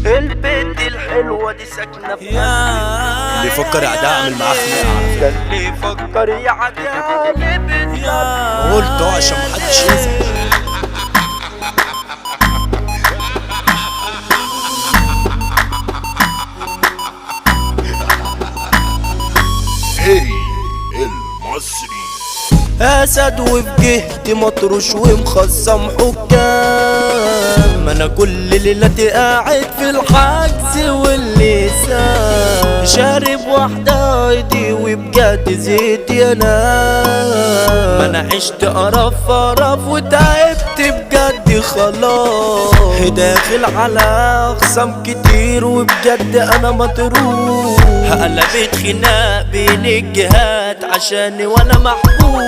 البنت الحلوة دي ساكنة في اللي يفكر يعدي اعمل معاه خناقة. ده اللي يفكر يعدي قلت عشان محدش يزعل. المصري اسد وفي جهتي مطروش ومخصم حكام. انا كل ليلتي قاعد في الحجز واللسان شارب واحدة ايدي وبجد زيت يا ناس. ما انا عشت قرف وتعبت بجد خلاص. داخل على اقسام كتير وبجد انا مطروح. قلبت خناق بين الجهات عشاني وانا محبوب.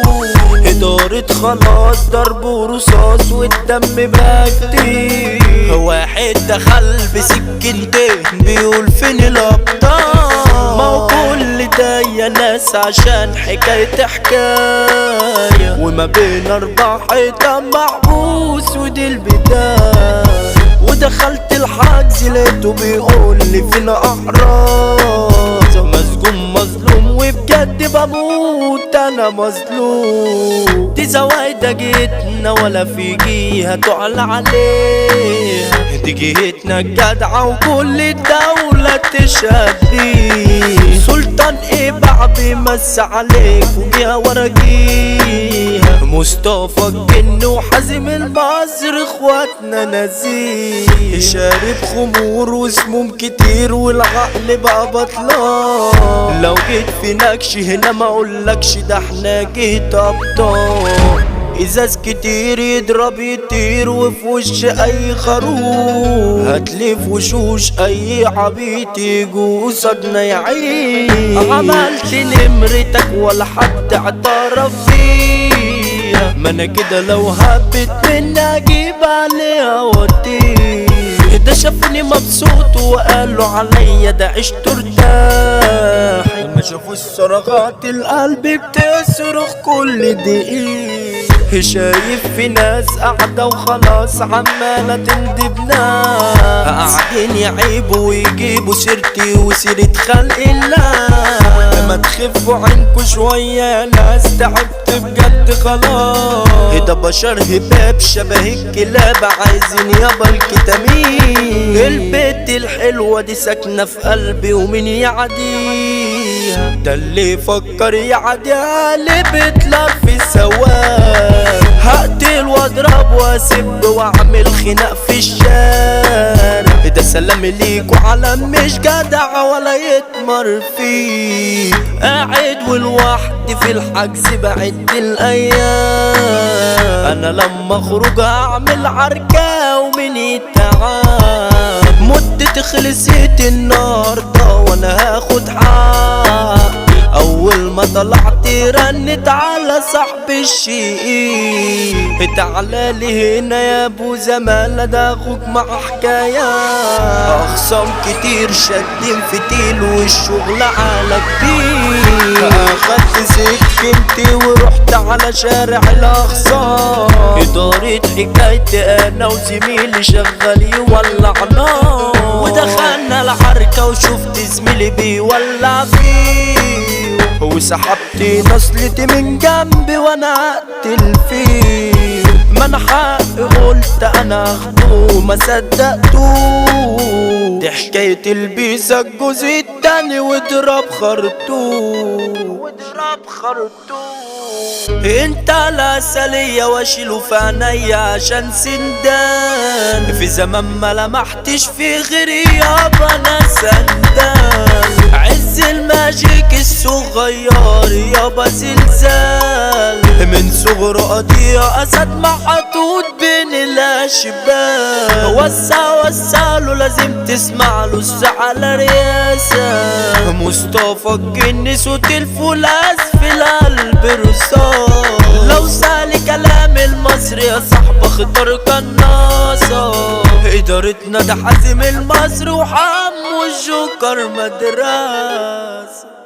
إدارة خلاص ضرب ورصاص والدم بقى كتير. واحد دخل بسكنتين بيقول فين الابطال. ما هو كل ده يا ناس عشان حكاية وما بين 4 حيطان محبوس ودي البداية. ودخلت الحجز لقيته بيقول لي فين احراز. مسجون مظلوم وبجد بموت انا مظلوم. دي زوايدة جيتنا ولا في جيها تعلى عليها. دي جيتنا الجدعة وكل الدولة تشهد بيه. سلطان ايه بقى بيمس عليك وجيها ورا جيها. مصطفى الجن وحازم المصر اخواتنا نزيه. شارب خمور وسموم كتير والعقل بقى بطلان. لو جيت في نكش هنا ما اقولكش ده احنا جيت ابطال. ازاز كتير يضرب يطير وفي وش اي خروف. هتلف وشوش اي عبيط يجوا قصادنا يعيش. عملت نمرتك ولا حد اعترف فيها. ما انا كده لو هبت مني اجيب عليها وطير. ده شافوني مبسوط وقالوا عليا ده عشت ارتاح. لما شافوا الصرخات القلب بتصرخ كل دقيقة. شايف في ناس قاعدة وخلاص عمالة تندبنا. قاعدين يعيبوا ويجيبوا سيرتي وسيرة خلق الله. ما تخفوا عنكوا شوية ناس تعبت بجد خلاص. ده بشر هباب شبه الكلاب عايزين يابا الكتامين. البنت الحلوة دي ساكنة في قلبي ومين يعديها. ده اللي يفكر يعديها اللي بتلف في سواه. هقتل واضرب واسب واعمل خناق في الشارع. ده سلام ليك وعلم مش جدع ولا يتمر فيه. قاعد والوحدي في الحجز بعد الايام. انا لما اخرج هعمل عركة ومن يتعب. مدتي خلصت النهارده وانا هاخد حق. اول ما طلعت رنت على صاحب الشقيق. تعالى لي هنا يا ابو زمالة ده اخوك مع حكاية. اخصام كتير شادين فتيل والشغل على كبير. اخدت سكنتي ورحت على شارع الاخصام. ادارة حكايتي انا وزميلي شغال يولع نار. ودخلنا الحركة وشفت زميلي بيولع فيه. وسحبت نصلتي من جنبي وانا اقتل فيه. ما انا حق قلت انا اخده ما صدقتوش. دي حكاية البيسة الجوز التاني واضرب خرطوم. انت العسلية واشيله في عينيا عشان سندان. في زمان ما لمحتش في غيري يابا انا سندان. عز الماجيك الصغير يابا زلزال. من صغر قضية اسد محطوط بين الاشبال. وسعله لازم تسمع له على رياسة. مصطفى الجن صوت الفولاذ في القلب رصاص. لو سالي كلام المصري يا صاحب اختار قناصة. ادارتنا ده حازم المصري وحمو الجوكر مدرسة.